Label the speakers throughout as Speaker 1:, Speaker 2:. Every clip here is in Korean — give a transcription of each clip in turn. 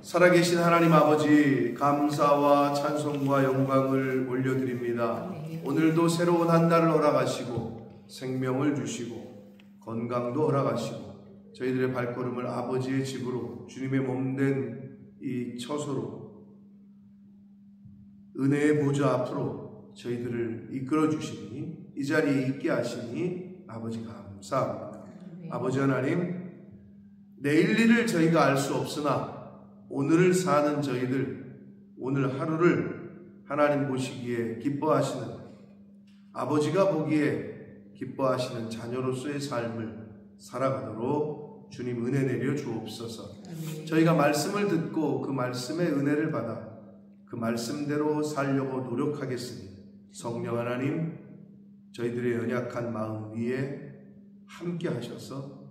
Speaker 1: 살아계신 하나님 아버지, 감사와 찬송과 영광을 올려드립니다. 오늘도 새로운 한 달을 허락하시고 생명을 주시고 건강도 허락하시고 저희들의 발걸음을 아버지의 집으로, 주님의 몸된 이 처소로, 은혜의 보좌 앞으로 저희들을 이끌어 주시니, 이 자리에 있게 하시니 아버지 감사합니다. 아버지 하나님, 내일 일을 저희가 알 수 없으나 오늘을 사는 저희들, 오늘 하루를 하나님 보시기에 기뻐하시는, 아버지가 보기에 기뻐하시는 자녀로서의 삶을 살아가도록 주님 은혜 내려 주옵소서. 저희가 말씀을 듣고 그 말씀의 은혜를 받아 그 말씀대로 살려고 노력하겠으니 성령 하나님, 저희들의 연약한 마음 위에 함께 하셔서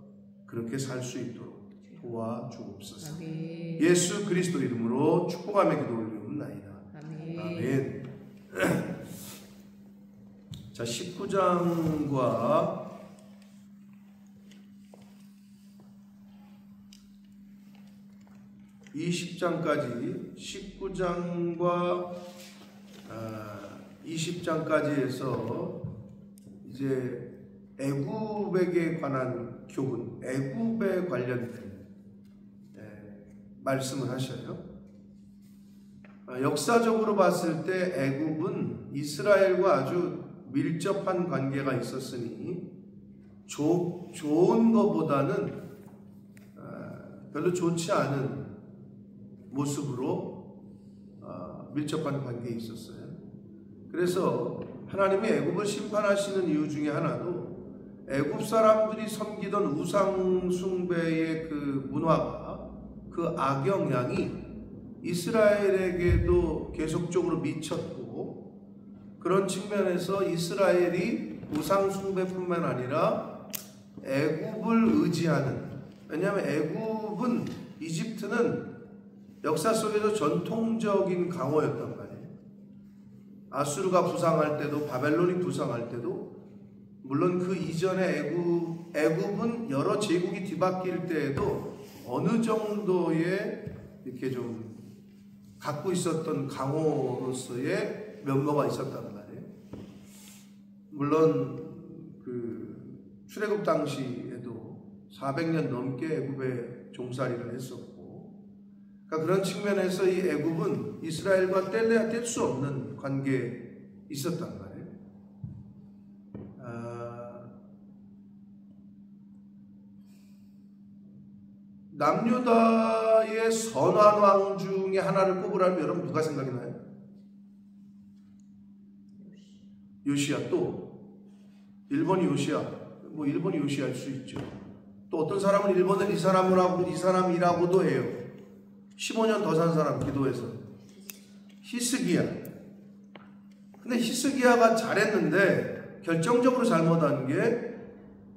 Speaker 1: 그렇게 살 수 있도록 도와주옵소서.
Speaker 2: 아멘.
Speaker 1: 예수 그리스도 이름으로 축복하며 기도 올리옵나이다.
Speaker 2: 아멘.
Speaker 1: 아멘. 자, 19장과 20장까지, 19장과 20장까지 해서 이제 애굽에게 관한 교훈, 애굽에 관련된 말씀을 하셔요. 역사적으로 봤을 때 애굽은 이스라엘과 아주 밀접한 관계가 있었으니 좋은 것보다는 별로 좋지 않은 모습으로 밀접한 관계에 있었어요. 그래서 하나님이 애굽을 심판하시는 이유 중에 하나도 애굽 사람들이 섬기던 우상 숭배의 그 문화가, 그 악영향이 이스라엘에게도 계속적으로 미쳤고, 그런 측면에서 이스라엘이 우상 숭배뿐만 아니라 애굽을 의지하는, 왜냐하면 애굽은, 이집트는 역사 속에서 전통적인 강호였단 말이에요. 아수르가 부상할 때도, 바벨론이 부상할 때도, 물론 그 이전에 애굽은 여러 제국이 뒤바뀔 때에도 어느 정도의 이렇게 좀 갖고 있었던 강호로서의 면모가 있었단 말이에요. 물론 그 출애굽 당시에도 400년 넘게 애굽에 종살이를 했었고, 그러니까 그런 측면에서 이 애굽은 이스라엘과 뗄래야 뗄 수 없는 관계에 있었단 말이에요. 남유다의 선한 왕 중에 하나를 꼽으라면 여러분 누가 생각이 나요? 요시야. 또 일본이 요시야. 뭐 일본이 요시야일 수 있죠. 또 어떤 사람은 일본은 이 사람이라고도 해요. 15년 더 산 사람, 기도해서. 히스기야. 근데 히스기야가 잘했는데 결정적으로 잘못한 게,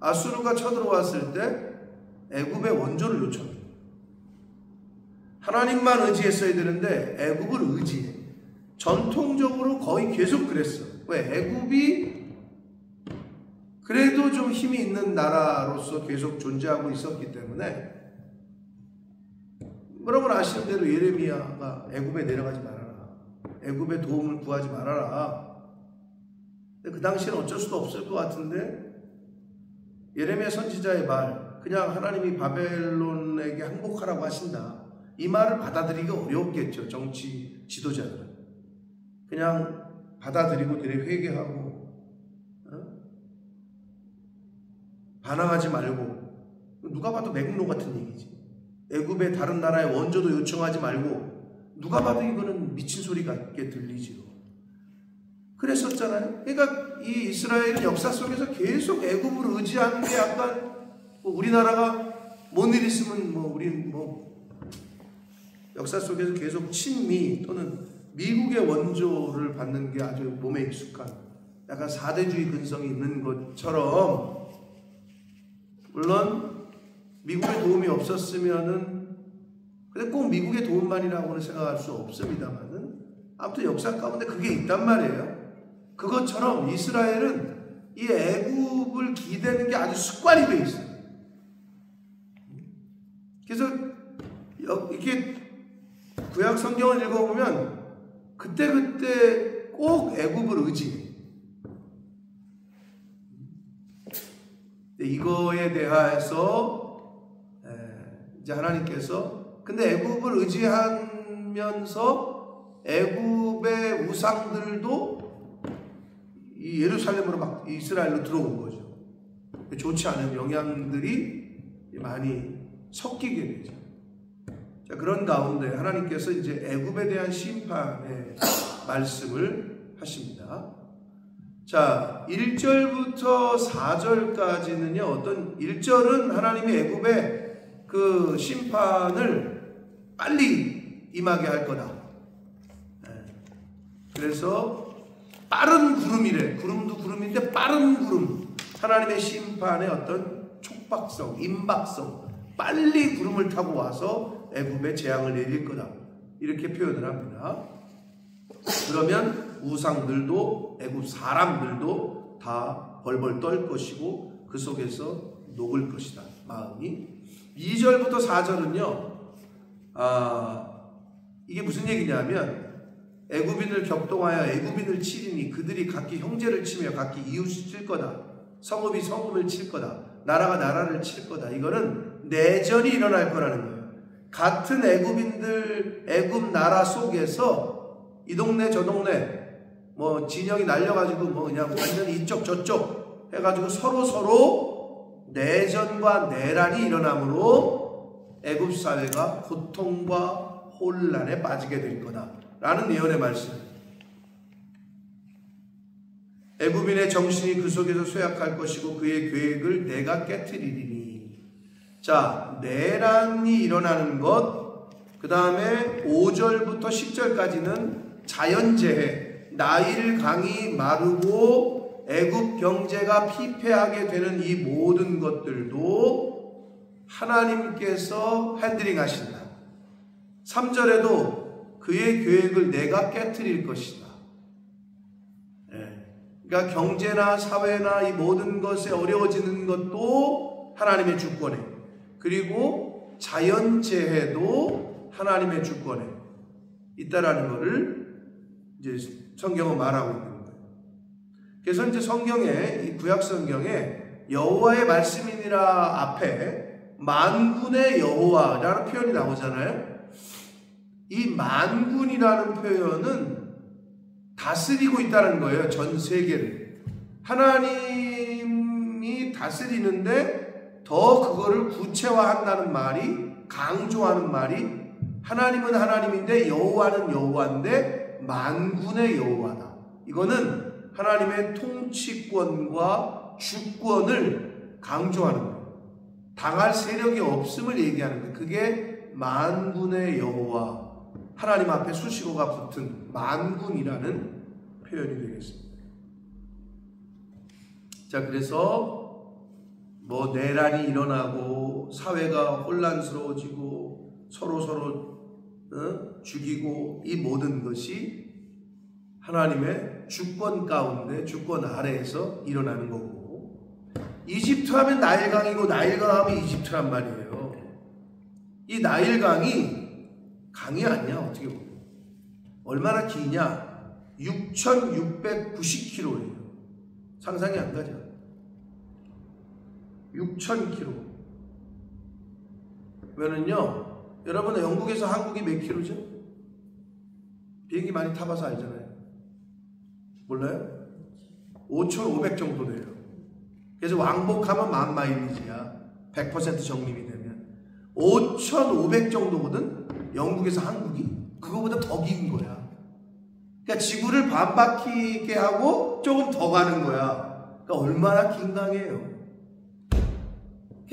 Speaker 1: 아수르가 쳐들어왔을 때 애굽의 원조를 요청해. 하나님만 의지했어야 되는데 애굽을 의지해. 전통적으로 거의 계속 그랬어. 왜? 애굽이 그래도 좀 힘이 있는 나라로서 계속 존재하고 있었기 때문에. 여러분 아시는 대로 예레미야가 애굽에 내려가지 말아라, 애굽의 도움을 구하지 말아라. 근데 그 당시에는 어쩔 수도 없을 것 같은데 예레미야 선지자의 말, 그냥 하나님이 바벨론에게 항복하라고 하신다, 이 말을 받아들이기 어려웠겠죠. 정치 지도자들은 그냥 받아들이고 되레 회개하고 반항하지 말고, 누가 봐도 매국노 같은 얘기지. 애굽의 다른 나라의 원조도 요청하지 말고, 누가 봐도 이거는 미친 소리 같게 들리지요. 그랬었잖아요. 그러니까 이 이스라엘은 역사 속에서 계속 애굽을 의지하는 게, 약간 우리나라가 뭔 일 있으면 우리 역사 속에서 계속 친미 또는 미국의 원조를 받는 게 아주 몸에 익숙한, 약간 사대주의 근성이 있는 것처럼, 물론 미국의 도움이 없었으면은, 근데 꼭 미국의 도움만이라고는 생각할 수 없습니다만은, 아무튼 역사 가운데 그게 있단 말이에요. 그것처럼 이스라엘은 이 애굽을 기대는 게 아주 습관이 돼 있어요. 그래서 이게 구약 성경을 읽어보면 그때그때 꼭 애굽을 의지해. 이거에 대해서 이제 하나님께서 근데 애굽을 의지하면서 애굽의 우상들도 이 예루살렘으로 막 이스라엘로 들어온 거죠. 좋지 않은 영향들이 많이 섞이게 되죠. 자, 그런 가운데 하나님께서 이제 애굽에 대한 심판의 말씀을 하십니다. 자, 1절부터 4절까지는요, 어떤 1절은 하나님이 애굽의 그 심판을 빨리 임하게 할 거다. 그래서 빠른 구름이래. 구름도 구름인데 빠른 구름. 하나님의 심판의 어떤 촉박성, 임박성. 빨리 구름을 타고 와서 애굽에 재앙을 내릴 거다. 이렇게 표현을 합니다. 그러면 우상들도 애굽 사람들도 다 벌벌 떨 것이고 그 속에서 녹을 것이다. 마음이. 2절부터 4절은요. 이게 무슨 얘기냐면 애굽인을 격동하여 애굽인을 치리니 그들이 각기 형제를 치며 각기 이웃을 칠 거다. 성읍이 성읍을 칠 거다. 나라가 나라를 칠 거다. 이거는 내전이 일어날 거라는 거예요. 같은 애굽인들 애굽 나라 속에서 이 동네 저 동네 뭐 진영이 날려가지고 뭐 그냥 완전히 이쪽 저쪽 해가지고 서로 내전과 내란이 일어나므로 애굽 사회가 고통과 혼란에 빠지게 될 거다라는 예언의 말씀. 애굽인의 정신이 그 속에서 쇠약할 것이고 그의 계획을 내가 깨트리리니. 자, 내란이 일어나는 것, 그 다음에 5절부터 10절까지는 자연재해, 나일 강이 마르고 애굽 경제가 피폐하게 되는 이 모든 것들도 하나님께서 핸들링 하신다. 3절에도 그의 계획을 내가 깨트릴 것이다. 그러니까 경제나 사회나 이 모든 것에 어려워지는 것도 하나님의 주권에, 그리고 자연재해도 하나님의 주권에 있다라는 것을 이제 성경은 말하고 있는 거예요. 그래서 이제 성경에, 이 구약 성경에 여호와의 말씀이니라 앞에 만군의 여호와라는 표현이 나오잖아요. 이 만군이라는 표현은 다스리고 있다는 거예요. 전 세계를. 하나님이 다스리는데 더 그거를 구체화한다는 말이, 강조하는 말이, 하나님은 하나님인데 여호와는 여호와인데 만군의 여호와다. 이거는 하나님의 통치권과 주권을 강조하는 거예요. 당할 세력이 없음을 얘기하는 거예요. 그게 만군의 여호와, 하나님 앞에 수식어가 붙은 만군이라는 표현이 되겠습니다. 자, 그래서 뭐 내란이 일어나고 사회가 혼란스러워지고 서로 죽이고 이 모든 것이 하나님의 주권 가운데, 주권 아래에서 일어나는 거고, 이집트 하면 나일강이고 나일강 하면 이집트란 말이에요. 이 나일강이 강이 아니야. 어떻게 보면 얼마나 기냐? 6,690km예요. 상상이 안 가죠? 6,000km. 그러면은요, 여러분 영국에서 한국이 몇 킬로죠? 비행기 많이 타봐서 알잖아요. 몰라요? 5,500 정도 돼요. 그래서 왕복하면 10,000마일이지야. 100% 적립이 되면 5,500 정도거든. 영국에서 한국이 그거보다 더 긴 거야. 그러니까 지구를 반바퀴게 하고 조금 더 가는 거야. 그러니까 얼마나 긴 강이에요.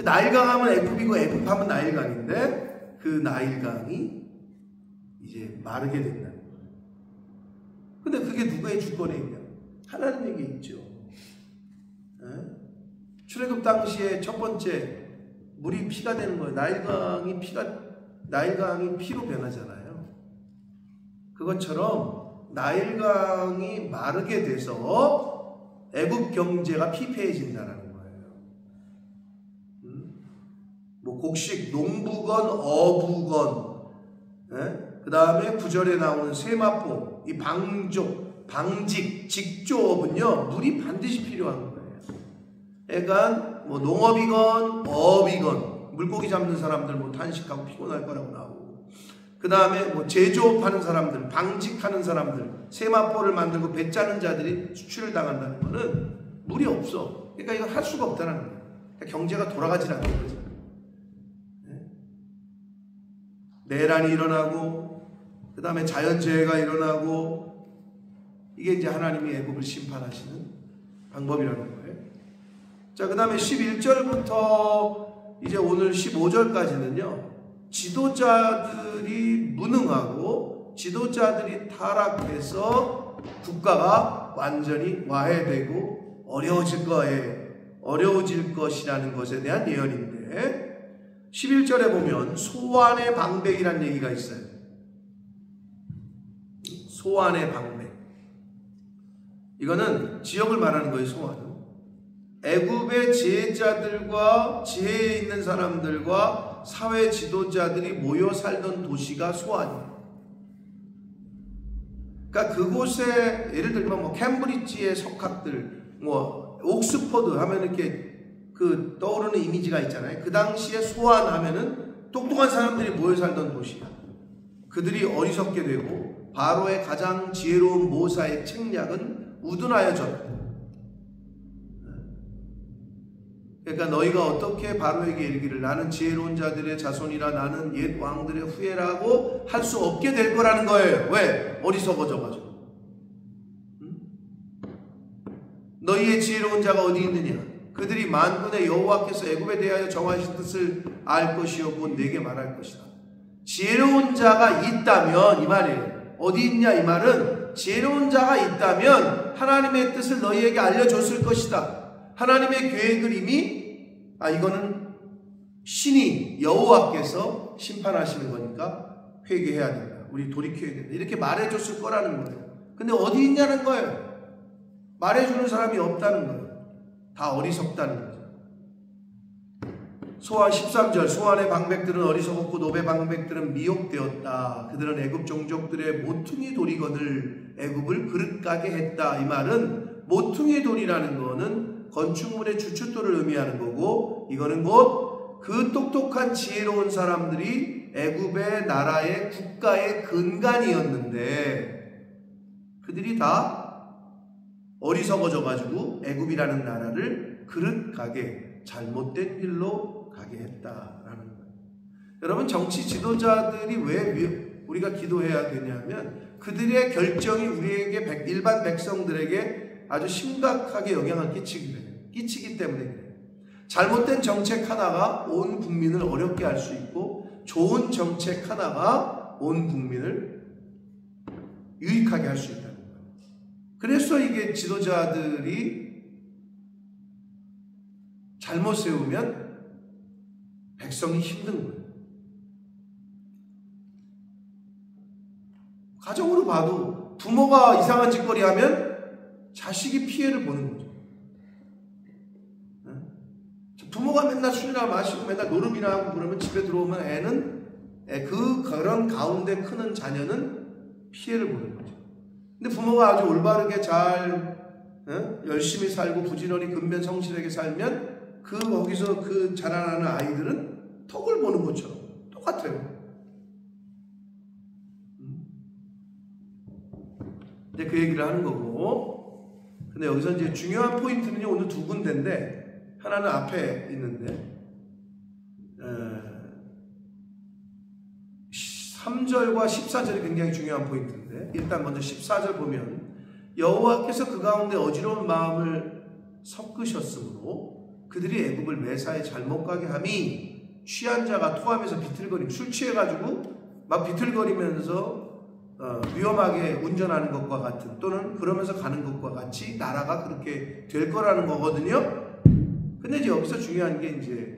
Speaker 1: 나일강 하면 애굽이고 애굽 하면 나일강인데 그 나일강이 이제 마르게 된다는 거예요. 근데 그게 누구의 주권에 있냐? 하나님에게 있죠. 출애굽 당시에 첫 번째 물이 피가 되는 거예요. 나일강이 피로 변하잖아요. 그것처럼 나일강이 마르게 돼서 애굽 경제가 피폐해진다는 거예요. 뭐 곡식 농부건 어부건 그 다음에 9절에 나오는 세마포, 이 방직, 직조업은요, 물이 반드시 필요한 거예요. 그러니까 뭐 농업이건 어업이건 물고기 잡는 사람들 뭐 탄식하고 피곤할 거라고 나오고, 그 다음에 뭐 제조업하는 사람들, 방직하는 사람들, 세마포를 만들고 배 짜는 자들이 수출을 당한다는 거는 물이 없어. 그러니까 이거 할 수가 없다는 거예요. 그러니까 경제가 돌아가질 않는 거죠. 내란이 일어나고, 그 다음에 자연재해가 일어나고, 이게 이제 하나님이 애굽을 심판하시는 방법이라는 거예요. 자, 그 다음에 11절부터 이제 오늘 15절까지는요, 지도자들이 무능하고 지도자들이 타락해서 국가가 완전히 와해되고 어려워질 것이라는 것에 대한 예언인데, 11절에 보면 소환의 방백이라는 얘기가 있어요. 소환의 방백. 이거는 지역을 말하는 거예요. 소환은 애굽의 지혜자들과 지혜에 있는 사람들과 사회 지도자들이 모여 살던 도시가 소환이에요. 그러니까 그곳에 예를 들면 뭐 캠브리지의 석학들, 뭐 옥스퍼드 하면 이렇게 그 떠오르는 이미지가 있잖아요. 그 당시에 소환하면은 똑똑한 사람들이 모여 살던 도시야. 그들이 어리석게 되고 바로의 가장 지혜로운 모사의 책략은 우둔하여졌다. 그러니까 너희가 어떻게 바로에게 이르기를 나는 지혜로운 자들의 자손이라 나는 옛 왕들의 후예라고 할 수 없게 될 거라는 거예요. 왜? 어리석어져가지고. 너희의 지혜로운 자가 어디 있느냐? 그들이 만군의 여호와께서 애굽에 대하여 정하신 뜻을 알 것이요 곧 내게 말할 것이다. 지혜로운 자가 있다면, 이 말이에요. 어디 있냐 이 말은, 지혜로운 자가 있다면 하나님의 뜻을 너희에게 알려줬을 것이다. 하나님의 계획을 이미 이거는 신이 여호와께서 심판하시는 거니까 회개해야 된다. 우리 돌이켜야 된다. 이렇게 말해줬을 거라는 거예요. 근데 어디 있냐는 거예요. 말해주는 사람이 없다는 거예요. 다 어리석다는 거죠. 소환 13절 소환의 방백들은 어리석었고 노베 방백들은 미혹되었다. 그들은 애굽 종족들의 모퉁이 돌이거늘 애굽을 그릇가게 했다. 이 말은 모퉁이 돌이라는 거는 건축물의 주춧돌을 의미하는 거고, 이거는 곧 그 똑똑한 지혜로운 사람들이 애굽의 나라의 국가의 근간이었는데 그들이 다 어리석어져 가지고 애굽이라는 나라를 그릇가게, 잘못된 길로 가게 했다라는 거예요. 여러분, 정치 지도자들이 왜 우리가 기도해야 되냐면 그들의 결정이 우리에게 일반 백성들에게 아주 심각하게 영향을 끼치기 때문에 그래요. 잘못된 정책 하나가 온 국민을 어렵게 할 수 있고 좋은 정책 하나가 온 국민을 유익하게 할 수 있다는 거예요. 그래서 이게 지도자들이 잘못 세우면 백성이 힘든 거예요. 가정으로 봐도 부모가 이상한 짓거리 하면 자식이 피해를 보는 거죠. 부모가 맨날 술이나 마시고 맨날 노름이나 하고 그러면 집에 들어오면 애는 그런 가운데 크는 자녀는 피해를 보는 거죠. 근데 부모가 아주 올바르게 잘 열심히 살고 부지런히 근면성실하게 살면 거기서 그 자라나는 아이들은 덕을 보는 것처럼 똑같아요. 이제 그 얘기를 하는 거고, 근데 여기서 이제 중요한 포인트는요, 오늘 두 군데인데, 하나는 앞에 있는데 3절과 14절이 굉장히 중요한 포인트인데, 일단 먼저 14절 보면 여호와께서 그 가운데 어지러운 마음을 섞으셨으므로 그들이 애굽을 매사에 잘못 가게 함이 취한 자가 토하면서 비틀거리고, 술 취해가지고 막 비틀거리면서 위험하게 운전하는 것과 같은, 또는 그러면서 가는 것과 같이 나라가 그렇게 될 거라는 거거든요. 근데 이제 여기서 중요한 게 이제,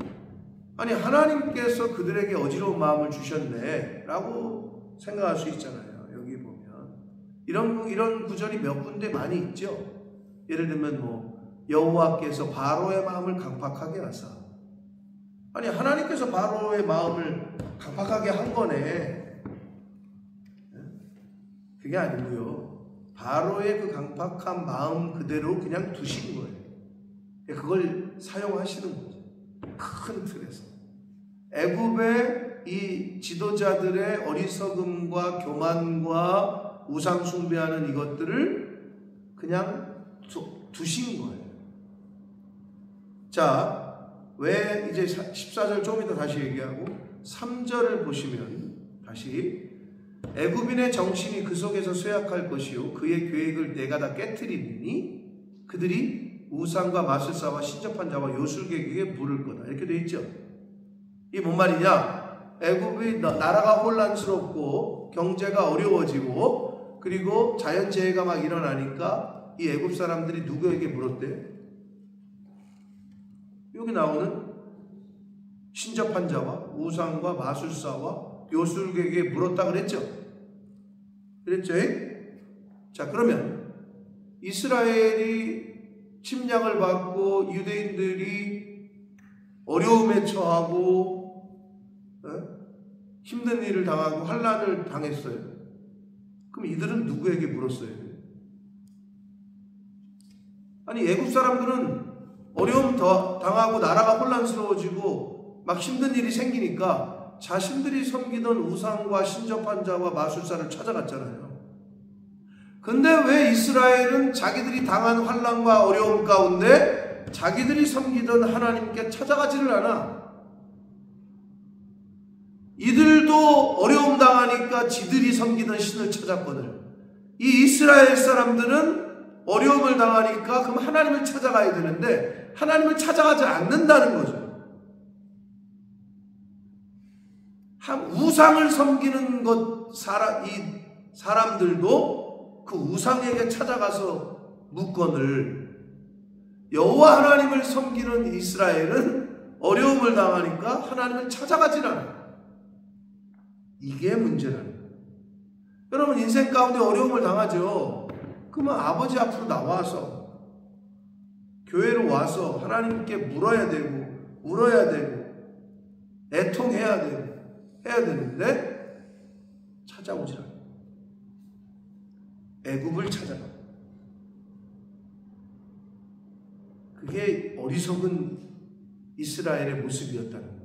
Speaker 1: 아니 하나님께서 그들에게 어지러운 마음을 주셨네 라고 생각할 수 있잖아요. 여기 보면 이런 구절이 몇 군데 많이 있죠. 예를 들면 뭐 여호와께서 바로의 마음을 강팍하게 하사, 아니 하나님께서 바로의 마음을 강팍하게 한 거네. 그게 아니고요. 바로의 그 강팍한 마음 그대로 그냥 두신 거예요. 그걸 사용하시는 거죠. 큰 틀에서. 애굽의 이 지도자들의 어리석음과 교만과 우상 숭배하는 이것들을 그냥 두신 거예요. 자, 왜 이제 14절 좀 이따 다시 얘기하고 3절을 보시면 다시 애굽인의 정신이 그 속에서 쇠약할 것이요 그의 계획을 내가 다 깨트리니 그들이 우상과 마술사와 신접한 자와 요술객에게 물을 거다. 이렇게 돼 있죠. 이게 뭔 말이냐? 애굽이 나라가 혼란스럽고 경제가 어려워지고 그리고 자연재해가 막 일어나니까 이 애굽 사람들이 누구에게 물었대요? 여기 나오는 신접한 자와 우상과 마술사와 요술객에게 물었다 그랬죠? 그랬죠? 자, 그러면 이스라엘이 침략을 받고 유대인들이 어려움에 처하고 힘든 일을 당하고 환난을 당했어요. 그럼 이들은 누구에게 물었어요? 아니, 애굽 사람들은 어려움 더 당하고 나라가 혼란스러워지고 막 힘든 일이 생기니까 자신들이 섬기던 우상과 신접한 자와 마술사를 찾아갔잖아요. 근데 왜 이스라엘은 자기들이 당한 환난과 어려움 가운데 자기들이 섬기던 하나님께 찾아가지를 않아? 이들도 어려움 당하니까 지들이 섬기던 신을 찾았거든. 이 이스라엘 사람들은 어려움을 당하니까 그럼 하나님을 찾아가야 되는데 하나님을 찾아가지 않는다는 거죠. 우상을 섬기는 이 사람들도 그 우상에게 찾아가서 묻거늘 여호와 하나님을 섬기는 이스라엘은 어려움을 당하니까 하나님을 찾아가질 않아요. 이게 문제라는 거예요. 여러분 인생 가운데 어려움을 당하죠. 그러면 아버지 앞으로 나와서 교회로 와서 하나님께 물어야 되고 울어야 되고 애통해야 되고 해야 되는데 찾아오질 않아요. 애굽을 찾아가. 그게 어리석은 이스라엘의 모습이었다는 거예요.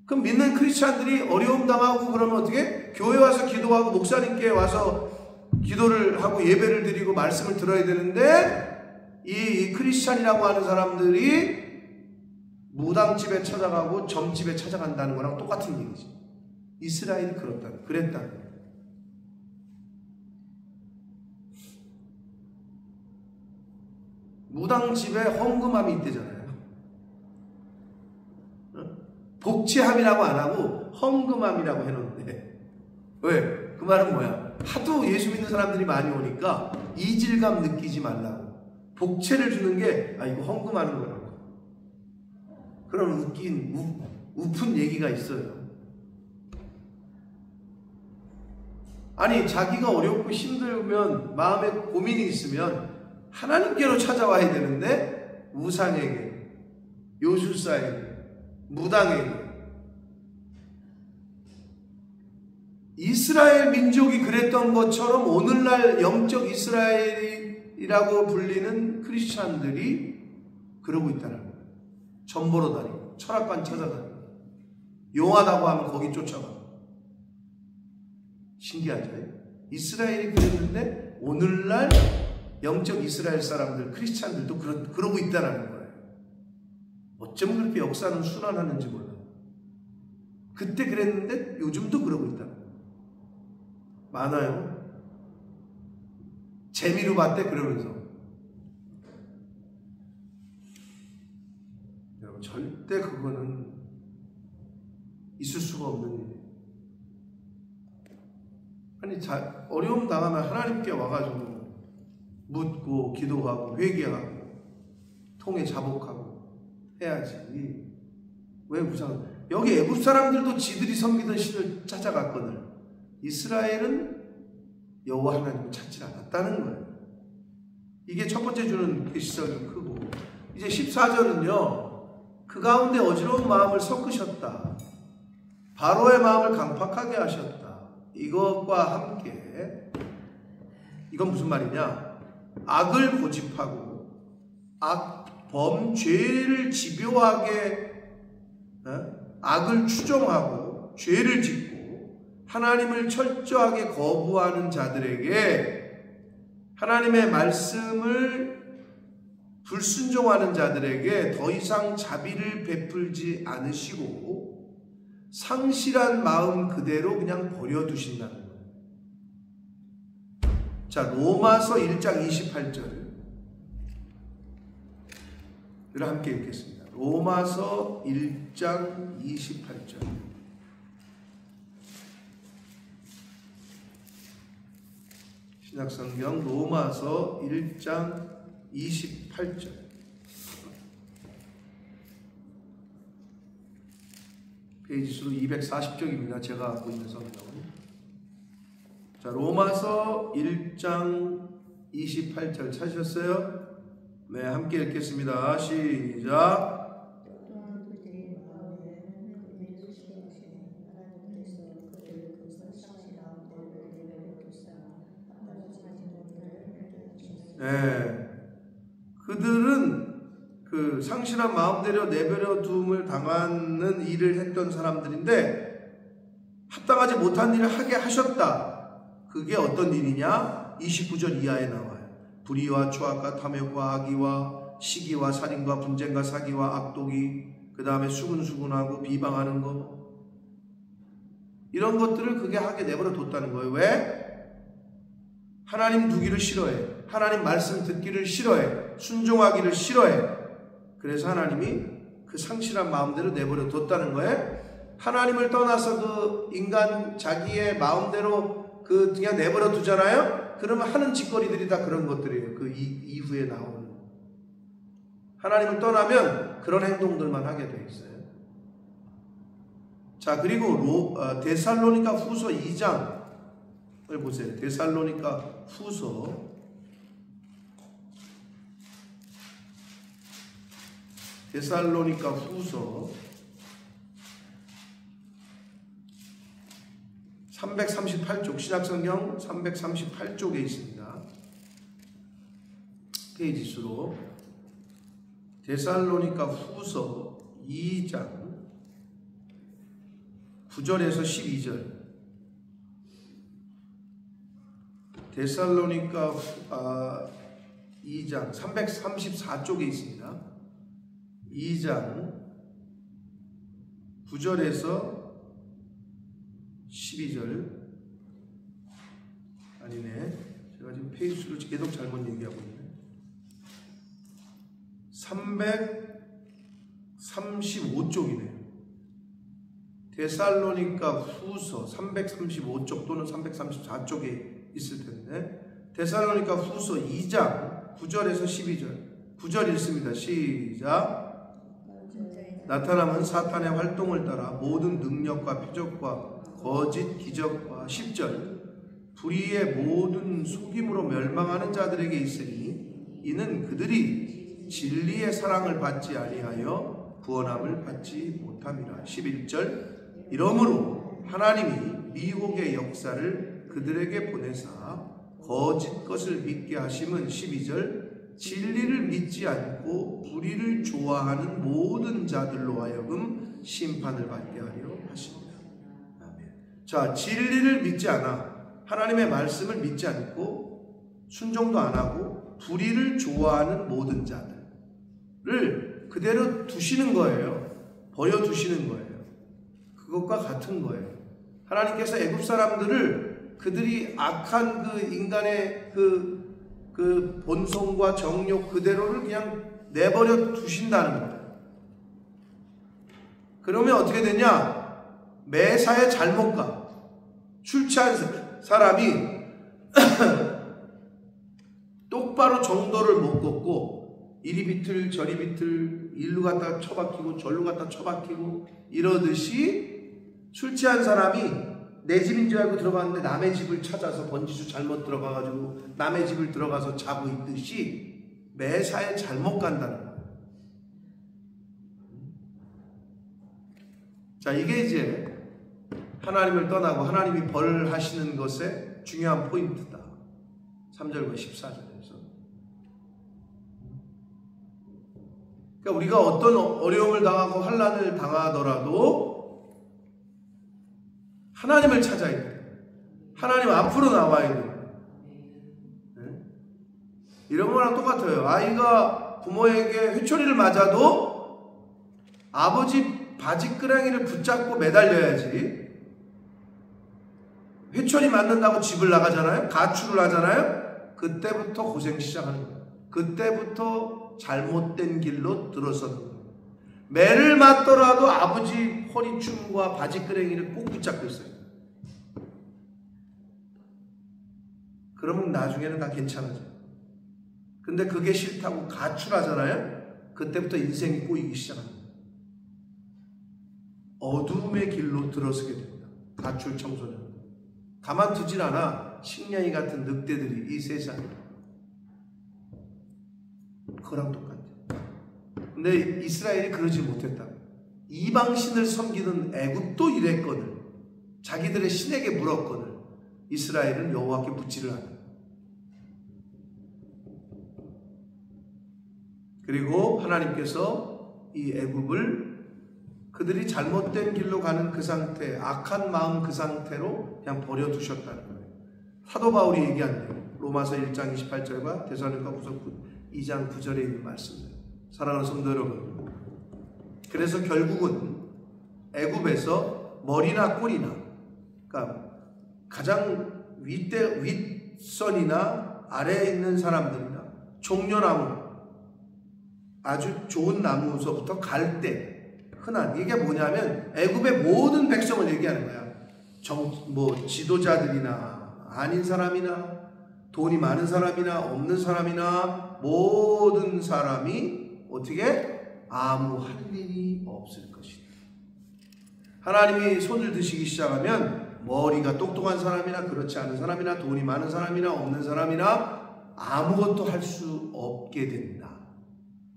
Speaker 1: 그럼 믿는 크리스찬들이 어려움 당하고 그러면 어떻게? 교회 와서 기도하고 목사님께 와서 기도를 하고 예배를 드리고 말씀을 들어야 되는데 이 크리스찬이라고 하는 사람들이 무당집에 찾아가고 점집에 찾아간다는 거랑 똑같은 얘기지. 이스라엘이 그랬다는 거예요. 무당집에 헌금함이 있대잖아요. 복지함이라고 안 하고 헌금함이라고 해놓는데 왜? 그 말은 뭐야? 하도 예수 믿는 사람들이 많이 오니까 이질감 느끼지 말라고 복채를 주는 게 이거 헌금하는 거라고. 그런 우픈 얘기가 있어요. 아니 자기가 어렵고 힘들면 마음에 고민이 있으면 하나님께로 찾아와야 되는데 우상에게, 요술사에게, 무당에게. 이스라엘 민족이 그랬던 것처럼 오늘날 영적 이스라엘이라고 불리는 크리스찬들이 그러고 있다는 거예요. 전보러 다니고 철학관 찾아다니고 용하다고 하면 거기 쫓아가고. 신기하죠? 이스라엘이 그랬는데 오늘날 영적 이스라엘 사람들, 크리스찬들도 그러고 있다는 거예요. 어쩜 그렇게 역사는 순환하는지 몰라요. 그때 그랬는데 요즘도 그러고 있다는 거예요. 많아요. 재미로 봤대 그러면서. 여러분 절대 그거는 있을 수가 없는 일이에요. 아니 어려움 당하면 하나님께 와가지고 묻고 기도하고 회개하고 통해 자복하고 해야지. 왜 우상? 여기 애굽 사람들도 지들이 섬기던 신을 찾아갔거든. 이스라엘은 여호와 하나님을 찾지 않았다는 거예요. 이게 첫 번째 주는 계시석이 크고, 이제 14절은요 그 가운데 어지러운 마음을 섞으셨다. 바로의 마음을 강팍하게 하셨다. 이것과 함께 이건 무슨 말이냐? 악을 고집하고 범죄를 집요하게 악을 추종하고 죄를 짓고 하나님을 철저하게 거부하는 자들에게, 하나님의 말씀을 불순종하는 자들에게 더 이상 자비를 베풀지 않으시고 상실한 마음 그대로 그냥 버려두신다는 거예요. 자, 로마서 1장 28절을 함께 읽겠습니다. 로마서 1장 28절. 신약성경 로마서 1장 28절. 페이지 수로 240쪽입니다. 제가 갖고 있는 성경. 자, 로마서 1장 28절 찾으셨어요? 네, 함께 읽겠습니다. 시작. 네, 그들은 그 상실한 마음대로 내버려 둠을 당하는 일을 했던 사람들인데 합당하지 못한 일을 하게 하셨다. 그게 어떤 일이냐? 29절 이하에 나와요. 불의와 추악과 탐욕과 악의와 시기와 살인과 분쟁과 사기와 악독이, 그 다음에 수근수근하고 비방하는 거, 이런 것들을 그게 하게 내버려 뒀다는 거예요. 왜? 하나님 두기를 싫어해. 하나님 말씀 듣기를 싫어해. 순종하기를 싫어해. 그래서 하나님이 그 상실한 마음대로 내버려 뒀다는 거예요. 하나님을 떠나서 그 인간 자기의 마음대로 그 그냥 내버려 두잖아요. 그러면 하는 짓거리들이 다 그런 것들이에요. 그 이후에 나오는. 하나님을 떠나면 그런 행동들만 하게 돼 있어요. 자, 그리고 데살로니가 후서 2장을 보세요. 데살로니가 후서 338쪽, 신약성경 338쪽에 있습니다. 페이지 수로 데살로니가 후서 2장 9절에서 12절. 데살로니가 2장 334쪽에 있습니다. 2장 9절에서 12절. 아니네, 제가 지금 페이지를 계속 잘못 얘기하고 있네. 335쪽이네요. 데살로니가 후서 335쪽 또는 334쪽에 있을 텐데, 데살로니가 후서 2장 9절에서 12절. 9절 읽습니다. 시작. 나타남은 사탄의 활동을 따라 모든 능력과 표적과 거짓 기적과 10절 불의의 모든 속임으로 멸망하는 자들에게 있으니 이는 그들이 진리의 사랑을 받지 아니하여 구원함을 받지 못함이라. 11절 이러므로 하나님이 미혹의 역사를 그들에게 보내사 거짓 것을 믿게 하심은 12절 진리를 믿지 않고 불의를 좋아하는 모든 자들로 하여금 심판을 받게 하려 하십니다. 아멘. 자, 진리를 믿지 않아, 하나님의 말씀을 믿지 않고 순종도 안 하고 불의를 좋아하는 모든 자들을 그대로 두시는 거예요. 버려두시는 거예요. 그것과 같은 거예요. 하나님께서 애굽 사람들을 그들이 악한 그 인간의 그 본성과 정욕 그대로를 그냥 내버려 두신다는 거예요. 그러면 어떻게 되냐? 매사에 잘못 가. 술 취한 사람이 똑바로 정도를 못 걷고 이리 비틀 저리 비틀 일로 갔다 처박히고 절로 갔다 처박히고 이러듯이 술 취한 사람이 내 집인 줄 알고 들어갔는데 남의 집을 찾아서 번지수 잘못 들어가가지고 남의 집을 들어가서 자고 있듯이 매사에 잘못 간다는 거예요. 자, 이게 이제 하나님을 떠나고 하나님이 벌하시는 것의 중요한 포인트다. 3절과 14절에서. 그러니까 우리가 어떤 어려움을 당하고 환난을 당하더라도 하나님을 찾아야 돼. 하나님 앞으로 나와야 돼. 이런 거랑 똑같아요. 아이가 부모에게 회초리를 맞아도 아버지 바지끄랑이를 붙잡고 매달려야지. 회초리 맞는다고 집을 나가잖아요. 가출을 하잖아요. 그때부터 고생 시작하는 거예요. 그때부터 잘못된 길로 들어서는 거예요. 매를 맞더라도 아버지 허리춤과 바지끄랑이를 꼭 붙잡고 있어요. 그러면 나중에는 다 괜찮아져요. 근데 그게 싫다고 가출하잖아요. 그때부터 인생이 꼬이기 시작합니다. 어둠의 길로 들어서게 됩니다. 가출 청소년. 가만두질 않아. 식량이 같은 늑대들이 이 세상에. 그거랑 똑같아요. 근데 이스라엘이 그러지 못했다. 이방신을 섬기는 애굽도 이랬거늘. 자기들의 신에게 물었거늘. 이스라엘은 여호와께 묻지를 않아요. 그리고 하나님께서 이 애굽을 그들이 잘못된 길로 가는 그 상태, 악한 마음 그 상태로 그냥 버려두셨다는 거예요. 사도 바울이 얘기한대요. 로마서 1장 28절과 데살로니가후서 2장 9절에 있는 말씀입니다. 사랑하는 성도 여러분, 그래서 결국은 애굽에서 머리나 꼬리나, 그러니까 가장 윗선이나 아래에 있는 사람들이나 종려나무, 아주 좋은 나무서부터 갈대, 흔한, 이게 뭐냐면 애굽의 모든 백성을 얘기하는 거야. 지도자들이나 아닌 사람이나 돈이 많은 사람이나 없는 사람이나 모든 사람이 어떻게? 아무 할 일이 없을 것이다. 하나님이 손을 드시기 시작하면 머리가 똑똑한 사람이나 그렇지 않은 사람이나 돈이 많은 사람이나 없는 사람이나 아무것도 할 수 없게 된다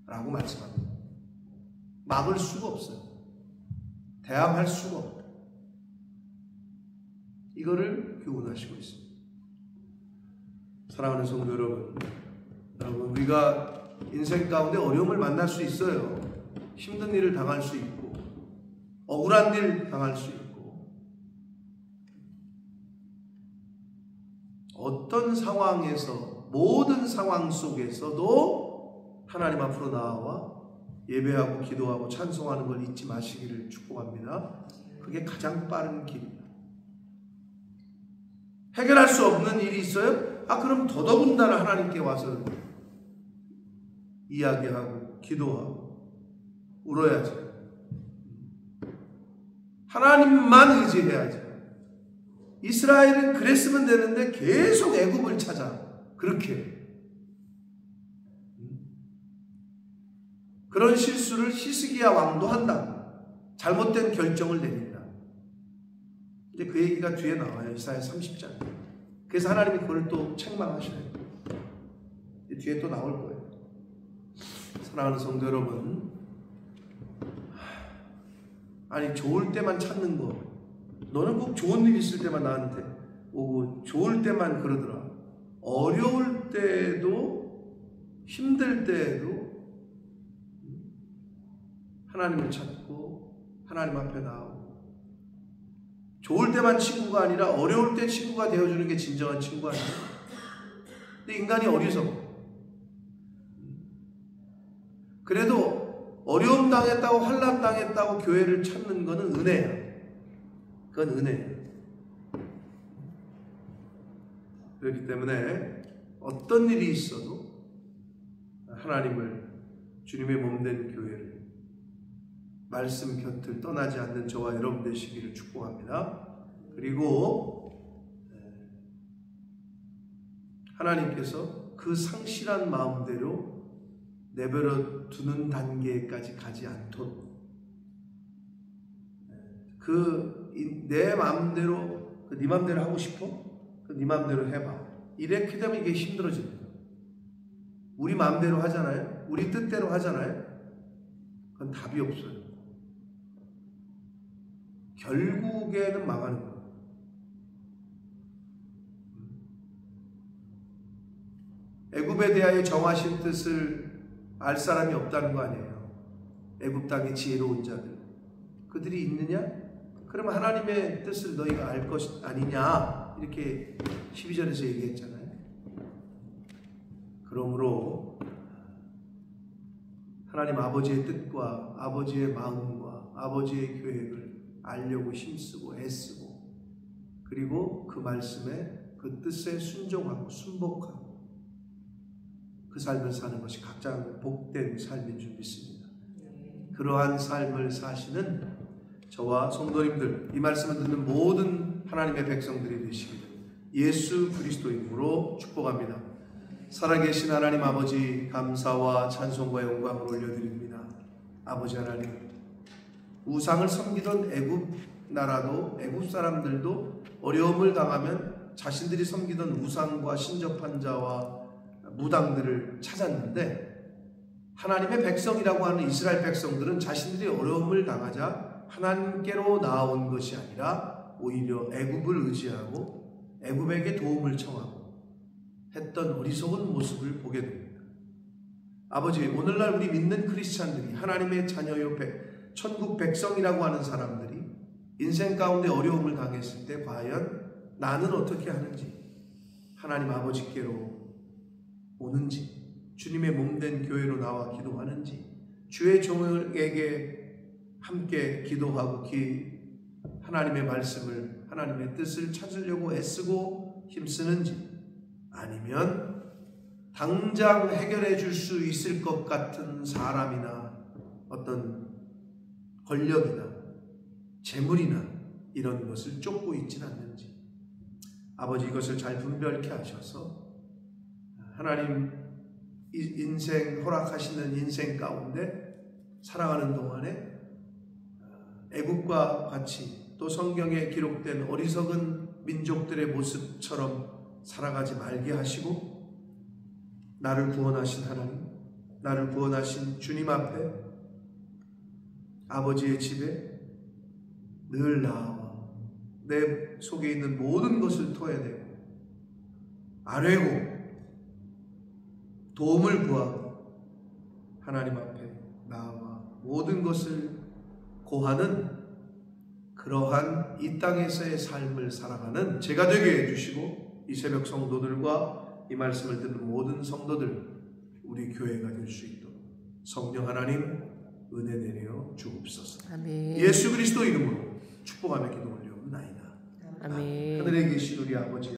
Speaker 1: 라고 말씀합니다. 막을 수가 없어요. 대항할 수가 없다. 이거를 교훈하시고 있습니다. 사랑하는 성도 여러분, 우리가 인생 가운데 어려움을 만날 수 있어요. 힘든 일을 당할 수 있고 억울한 일 당할 수 있고, 어떤 상황에서, 모든 상황 속에서도 하나님 앞으로 나와 예배하고 기도하고 찬송하는 걸 잊지 마시기를 축복합니다. 그게 가장 빠른 길입니다. 해결할 수 없는 일이 있어요? 그럼 더더군다나 하나님께 와서 이야기하고 기도하고 울어야죠. 하나님만 의지해야죠. 이스라엘은 그랬으면 되는데 계속 애굽을 찾아. 그렇게 그런 실수를 히스기야 왕도 한다. 잘못된 결정을 내린다. 이제 그 얘기가 뒤에 나와요. 이사야 30장. 그래서 하나님이 그걸 또 책망하셔요. 뒤에 또 나올 거예요. 사랑하는 성도 여러분, 아니 좋을 때만 찾는 거, 너는 꼭 좋은 일 있을 때만 나한테 오고 좋을 때만 그러더라. 어려울 때도 힘들 때에도 하나님을 찾고 하나님 앞에 나오고, 좋을 때만 친구가 아니라 어려울 때 친구가 되어주는 게 진정한 친구 아니에요? 근데 인간이 어리석어. 그래도 어려움 당했다고 환난 당했다고 교회를 찾는 거는 은혜야. 그건 은혜예요. 그렇기 때문에 어떤 일이 있어도 하나님을, 주님의 몸된 교회를, 말씀 곁을 떠나지 않는 저와 여러분 되시기를 축복합니다. 그리고 하나님께서 그 상실한 마음대로 내버려 두는 단계까지 가지 않도록, 내 마음대로, 네 마음대로 하고 싶어? 네 마음대로 해봐. 이렇게 되면 이게 힘들어집니다. 우리 마음대로 하잖아요. 우리 뜻대로 하잖아요. 그건 답이 없어요. 결국에는 망하는 거예요. 애굽에 대하여 정하신 뜻을 알 사람이 없다는 거 아니에요. 애굽 땅의 지혜로운 자들, 그들이 있느냐? 그러면 하나님의 뜻을 너희가 알 것 아니냐? 이렇게 12절에서 얘기했잖아요. 그러므로 하나님 아버지의 뜻과 아버지의 마음과 아버지의 계획을 알려고 힘쓰고 애쓰고, 그리고 그 말씀에 그 뜻에 순종하고 순복하고 그 삶을 사는 것이 가장 복된 삶인 줄 믿습니다. 그러한 삶을 사시는 저와 성도님들, 이 말씀을 듣는 모든 하나님의 백성들이 되시기를 예수 그리스도 이름으로 축복합니다. 살아계신 하나님 아버지, 감사와 찬송과 영광을 올려드립니다. 아버지 하나님, 우상을 섬기던 애굽 나라도, 애굽 사람들도 어려움을 당하면 자신들이 섬기던 우상과 신접한 자와 무당들을 찾았는데, 하나님의 백성이라고 하는 이스라엘 백성들은 자신들이 어려움을 당하자 하나님께로 나아온 것이 아니라 오히려 애굽을 의지하고 애굽에게 도움을 청하고 했던 어리석은 모습을 보게 됩니다. 아버지, 오늘날 우리 믿는 크리스찬들이, 하나님의 자녀요 천국 백성이라고 하는 사람들이 인생 가운데 어려움을 당했을 때 과연 나는 어떻게 하는지, 하나님 아버지께로 오는지, 주님의 몸된 교회로 나와 기도하는지, 주의 종에게 함께 기도하고 하나님의 말씀을, 하나님의 뜻을 찾으려고 애쓰고 힘쓰는지, 아니면 당장 해결해 줄 수 있을 것 같은 사람이나 어떤 권력이나 재물이나 이런 것을 쫓고 있지는 않는지, 아버지 이것을 잘 분별케 하셔서 하나님 인생 허락하시는 인생 가운데 살아가는 동안에 애국과 같이 또 성경에 기록된 어리석은 민족들의 모습처럼 살아가지 말게 하시고, 나를 구원하신 하나님, 나를 구원하신 주님 앞에 아버지의 집에 늘 나아와 내 속에 있는 모든 것을 토해내고 아뢰고 도움을 구하고 하나님 앞에 나아와 모든 것을 고하는 그러한 이 땅에서의 삶을 살아가는 제가 되게 해주시고, 이 새벽 성도들과 이 말씀을 듣는 모든 성도들, 우리 교회가 될 수 있도록 성령 하나님 은혜 내려 주옵소서.
Speaker 2: 아멘.
Speaker 1: 예수 그리스도 이름으로 축복하며 기도 올려옵나이다.
Speaker 2: 아멘.
Speaker 1: 하늘에 계신 우리 아버지,